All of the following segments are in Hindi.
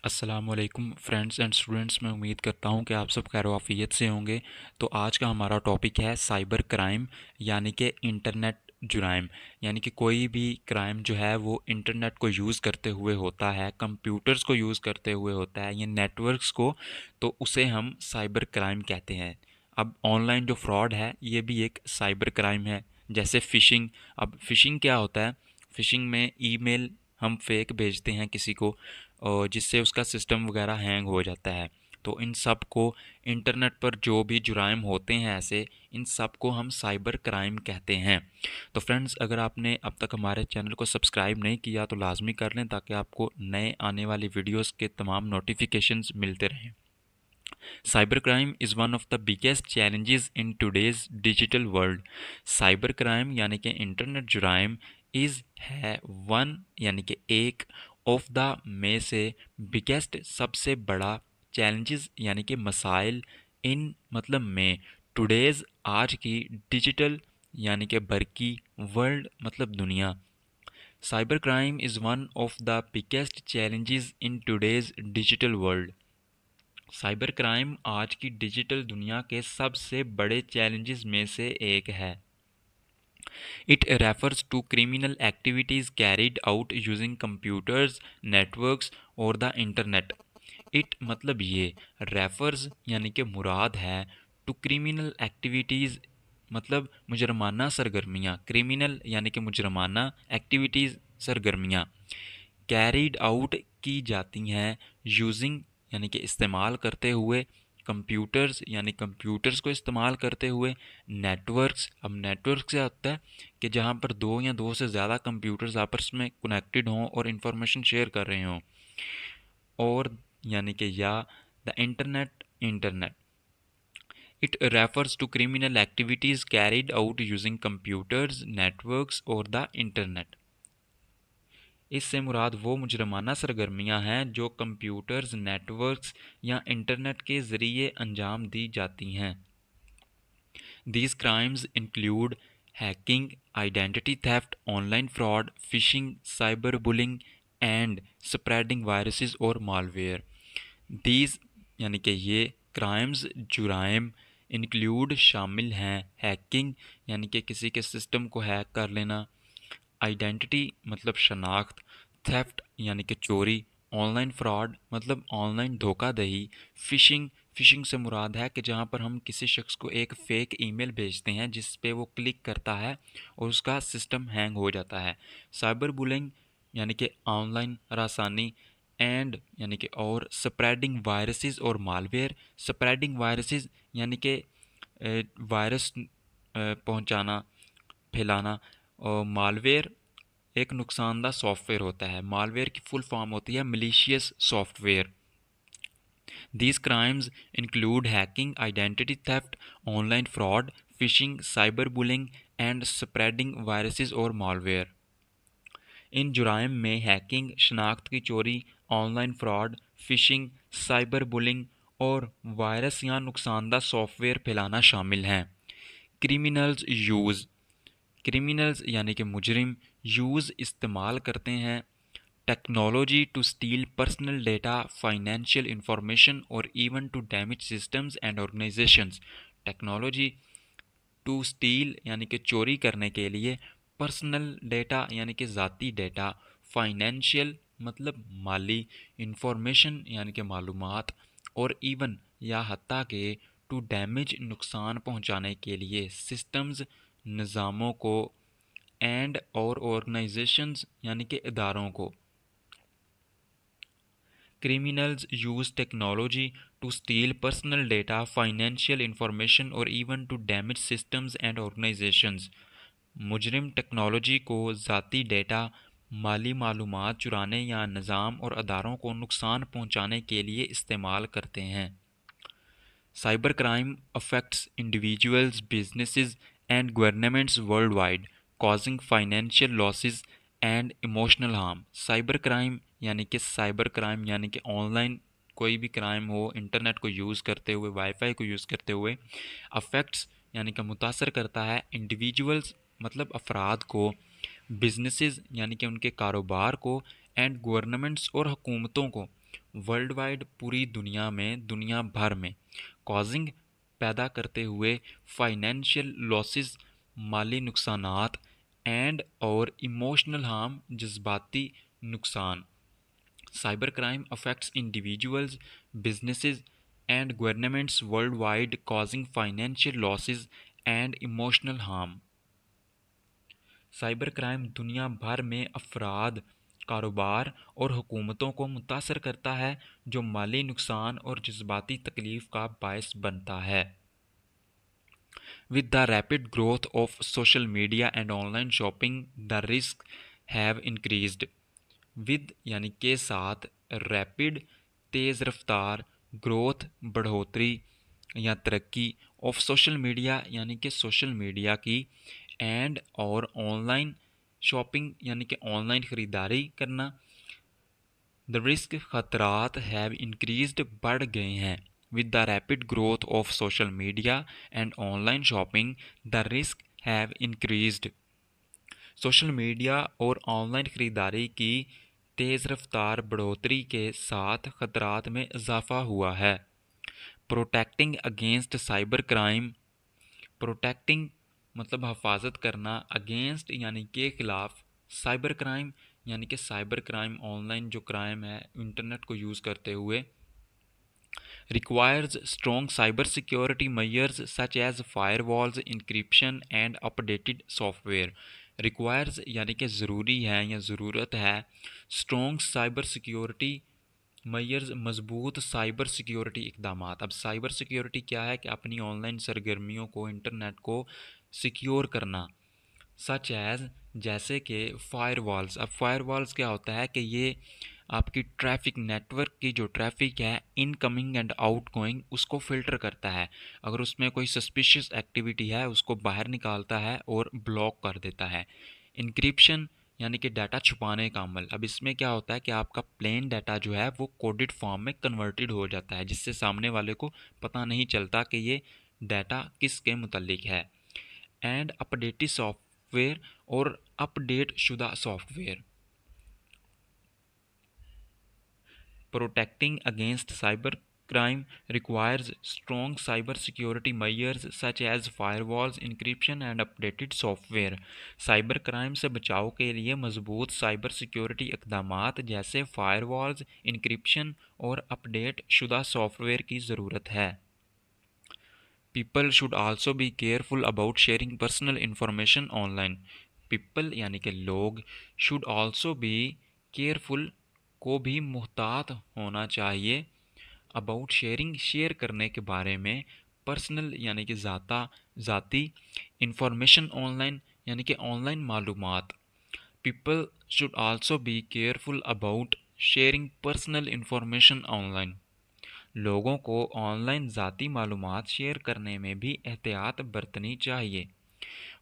अस्सलामुअलैकुम फ्रेंड्स एंड स्टूडेंट्स। मैं उम्मीद करता हूं कि आप सब खैर आफियत से होंगे। तो आज का हमारा टॉपिक है साइबर क्राइम यानी कि इंटरनेट जुराइम। यानी कि कोई भी क्राइम जो है वो इंटरनेट को यूज़ करते हुए होता है, कंप्यूटर्स को यूज़ करते हुए होता है या नेटवर्क्स को, तो उसे हम साइबर क्राइम कहते हैं। अब ऑनलाइन जो फ्रॉड है ये भी एक साइबर क्राइम है, जैसे फ़िशिंग। अब फ़िशिंग क्या होता है? फ़िशिंग में ईमेल हम फेक भेजते हैं किसी को, और जिससे उसका सिस्टम वगैरह हैंग हो जाता है। तो इन सब को, इंटरनेट पर जो भी जुराइम होते हैं ऐसे, इन सब को हम साइबर क्राइम कहते हैं। तो फ्रेंड्स, अगर आपने अब तक हमारे चैनल को सब्सक्राइब नहीं किया तो लाजमी कर लें, ताकि आपको नए आने वाली वीडियोस के तमाम नोटिफिकेशंस मिलते रहें। Cyber crime is one of the biggest challenges in today's digital world. Cyber crime यानी कि इंटरनेट जुराइम इज़ है वन यानी कि एक ऑफ द में से बिगेस्ट सबसे बड़ा, चैलेंजेस यानी कि मसाइल, इन मतलब में, टुडेज आज की, डिजिटल यानी कि बरकी, वर्ल्ड मतलब दुनिया। Cyber crime is one of the biggest challenges in today's digital world. Cyber crime आज की डिजिटल दुनिया के सबसे बड़े चैलेंजेस में से एक है। It refers to criminal activities carried out using computers, networks और द इंटरनेट। इट मतलब ये, रेफर्स यानी कि मुराद है, टू क्रिमिनल एक्टिविटीज़ मतलब मुजरमाना सरगर्मियाँ, क्रिमिनल यानी कि मुजरमाना, एक्टिविटीज़ सरगर्मियाँ, कैरीड आउट की जाती हैं, यूजिंग यानी कि इस्तेमाल करते हुए, कंप्यूटर्स यानी कंप्यूटर्स को इस्तेमाल करते हुए, नेटवर्क्स। अब नेटवर्क से होता है कि जहाँ पर दो या दो से ज़्यादा कंप्यूटर्स आपस में कनेक्टेड हों और इंफॉर्मेशन शेयर कर रहे हों, और यानी कि या the internet, internet. It refers to criminal activities carried out using computers, networks और द इंटरनेट। इससे मुराद वो मुजरमाना सरगर्मियाँ हैं जो कंप्यूटर्स, नेटवर्क्स या इंटरनेट के ज़रिए अंजाम दी जाती हैं। These crimes include hacking, identity theft, online fraud, fishing, cyber bullying and spreading viruses और मालवेयर। दीज यानी कि ये क्राइम्स, जुराइम, इंक्लूड शामिल हैं हैकिंग यानी कि किसी के सिस्टम को हैक कर लेना, आइडेंटिटी मतलब शनाख्त, थेफ्ट यानी कि चोरी, ऑनलाइन फ्रॉड मतलब ऑनलाइन धोखाधड़ी, फिशिंग, फिशिंग से मुराद है कि जहाँ पर हम किसी शख्स को एक फ़ेक ईमेल भेजते हैं जिस पे वो क्लिक करता है और उसका सिस्टम हैंग हो जाता है, साइबर बुलिंग यानी कि ऑनलाइन हरासानी, एंड यानी कि और स्प्रेडिंग वायरसेस और मालवेयर। स्प्रेडिंग वायरसेस यानी कि वायरस पहुंचाना, फैलाना, और मालवेयर एक नुकसानदा सॉफ्टवेयर होता है। मालवेयर की फुल फॉर्म होती है malicious software. These crimes include hacking, identity theft, online fraud, fishing, cyber bullying and spreading viruses और मालवेयर। इन जुराइम में हैकिंग, शनाख्त की चोरी, online fraud, fishing, cyber bullying और वायरस या नुकसानदा सॉफ्टवेयर फैलाना शामिल हैं। क्रिमिनल्स यूज़, क्रिमिनल्स यानी कि मुजरिम, यूज़ इस्तेमाल करते हैं technology to steal personal data, financial information और even to damage systems and organisations. Technology to steal यानी कि चोरी करने के लिए, पर्सनल डेटा यानी कि ज़ाती डेटा, फाइनेंशियल मतलब माली, इंफॉर्मेशन यानी कि मालूमात, और इवन या हत्ता के टू डैमेज नुकसान पहुंचाने के लिए सिस्टम्स, निज़ामों को, एंड और ऑर्गेनाइजेशंस यानी कि इदारों को। Criminals use technology to steal personal data, financial information or even to damage systems and organizations. मुजरिम टेक्नोलॉजी को ज़ाती डेटा, माली मालूमात चुराने या निज़ाम और अदारों को नुकसान पहुंचाने के लिए इस्तेमाल करते हैं। Cyber crime affects individuals, businesses and governments worldwide, causing financial losses and emotional harm. Cyber crime यानी कि ऑनलाइन कोई भी क्राइम हो इंटरनेट को यूज़ करते हुए, वाईफाई को यूज़ करते हुए, अफेक्ट्स यानी कि मुतासर करता है, इंडिविजुअल्स मतलब अफराद को, बिजनेसेस यानी कि उनके कारोबार को, एंड गवर्नमेंट्स और हुकूमतों को। वर्ल्ड वाइड पूरी दुनिया में, दुनिया भर में, कॉजिंग पैदा करते हुए फाइनेंशियल लॉसेस, माली नुकसानात, एंड और इमोशनल हार्म, जज्बाती नुकसान। Cyber crime affects individuals, businesses and governments worldwide, causing financial losses and emotional harm। Cyber crime दुनिया भर में अफराद, कारोबार और हुकूमतों को मुतासर करता है, जो माली नुकसान और जज्बाती तकलीफ का बायस बनता है। With the rapid growth of social media and online shopping, the risks have increased। With यानी के साथ, रैपिड तेज़ रफ्तार, ग्रोथ बढ़ोतरी या तरक्की, ऑफ सोशल मीडिया यानी कि सोशल मीडिया की, एंड और ऑनलाइन शॉपिंग यानी कि ऑनलाइन ख़रीदारी करना, द रिस्क खतरात हैव इंक्रीज्ड बढ़ गए हैं। With the rapid growth of social media and online shopping, the risk have increased. Social media और ऑनलाइन ख़रीदारी की तेज़ रफ्तार बढ़ोतरी के साथ ख़तरात में इजाफ़ा हुआ है। Protecting against cyber crime, protecting मतलब हिफाजत करना, अगेंस्ट यानी के ख़िलाफ़, साइबर क्राइम यानी कि साइबर क्राइम ऑनलाइन जो क्राइम है इंटरनेट को यूज़ करते हुए, requires strong cybersecurity measures such as firewalls, encryption and updated software। requires यानी कि ज़रूरी है या ज़रूरत है, strong cyber security measures मजबूत साइबर सिक्योरिटी इकदामात। अब साइबर सिक्योरिटी क्या है कि अपनी ऑनलाइन सरगर्मियों को, इंटरनेट को सिक्योर करना, सच एज़ जैसे कि फायरवॉल्स। अब फायरवॉल्स क्या होता है कि ये आपकी ट्रैफिक नेटवर्क की जो ट्रैफिक है, इनकमिंग एंड आउटगोइंग, उसको फ़िल्टर करता है। अगर उसमें कोई सस्पिशियस एक्टिविटी है उसको बाहर निकालता है और ब्लॉक कर देता है। इंक्रिप्शन यानी कि डाटा छुपाने का अमल। अब इसमें क्या होता है कि आपका प्लेन डाटा जो है वो कोडेड फॉर्म में कन्वर्टेड हो जाता है, जिससे सामने वाले को पता नहीं चलता कि ये डाटा किसके मुतल्लिक है। एंड अपडेटेड सॉफ्टवेयर और अपडेट शुदा software. Protecting against cybercrime requires strong cybersecurity measures such as firewalls, encryption and updated software। Cyber crime से बचाव के लिए मजबूत साइबर सिक्योरिटी इकदामात जैसे फायरवॉल्स, इंक्रिप्शन और अपडेट शुदा सॉफ्टवेयर की ज़रूरत है। People should also be careful about sharing personal information online। People यानी कि लोग, should also be careful को भी मुहतात होना चाहिए, अबाउट शेयरिंग शेयर करने के बारे में, पर्सनल यानी कि ज़ाती, इंफॉर्मेशन ऑनलाइन यानी कि ऑनलाइन मालूमात। People should also be careful about sharing personal information online. लोगों को ऑनलाइन ज़ाती मालूमात शेयर करने में भी एहतियात बरतनी चाहिए।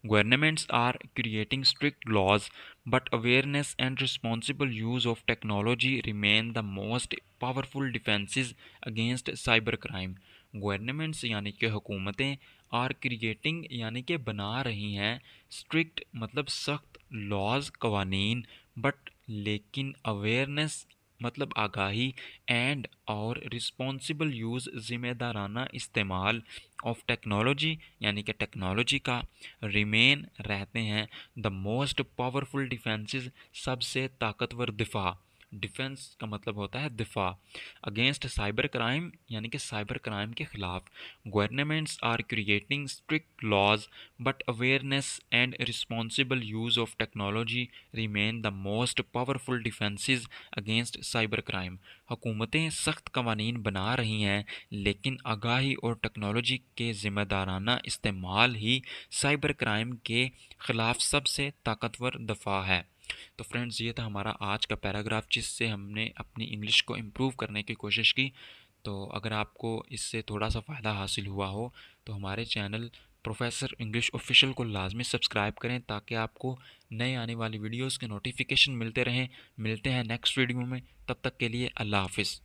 Governments are creating strict laws, but awareness and responsible use of technology remain the most powerful defenses against cybercrime। Governments यानी कि हुकूमतें, are creating यानी कि बना रही हैं, strict मतलब सख्त, laws कवानीन, but लेकिन अवेयरनेस मतलब आगाही, एंड और रिस्पॉन्सिबल यूज़ ज़िम्मेदाराना इस्तेमाल, ऑफ टेक्नोलॉजी यानी कि टेक्नोलॉजी का, रिमेन रहते हैं, द मोस्ट पावरफुल डिफेंसेस सबसे ताकतवर दिफा। डिफेंस का मतलब होता है दिफा। अगेंस्ट साइबर क्राइम यानी कि साइबर क्राइम के ख़िलाफ़। Governments are creating strict laws, but awareness and responsible use of technology remain the most powerful defences against cyber crime. हुकूमतें सख्त कवानीन बना रही हैं, लेकिन आगाही और टेक्नोलॉजी के ज़िम्मेदाराना इस्तेमाल ही साइबर क्राइम के ख़िलाफ़ सबसे ताकतवर दफ़ा है। तो फ्रेंड्स, ये था हमारा आज का पैराग्राफ, जिससे हमने अपनी इंग्लिश को इम्प्रूव करने की कोशिश की। तो अगर आपको इससे थोड़ा सा फ़ायदा हासिल हुआ हो तो हमारे चैनल प्रोफेसर इंग्लिश ऑफिशियल को लाजमी सब्सक्राइब करें, ताकि आपको नए आने वाली वीडियोस के नोटिफिकेशन मिलते रहें। मिलते हैं नेक्स्ट वीडियो में, तब तक के लिए अल्लाह हाफिज़।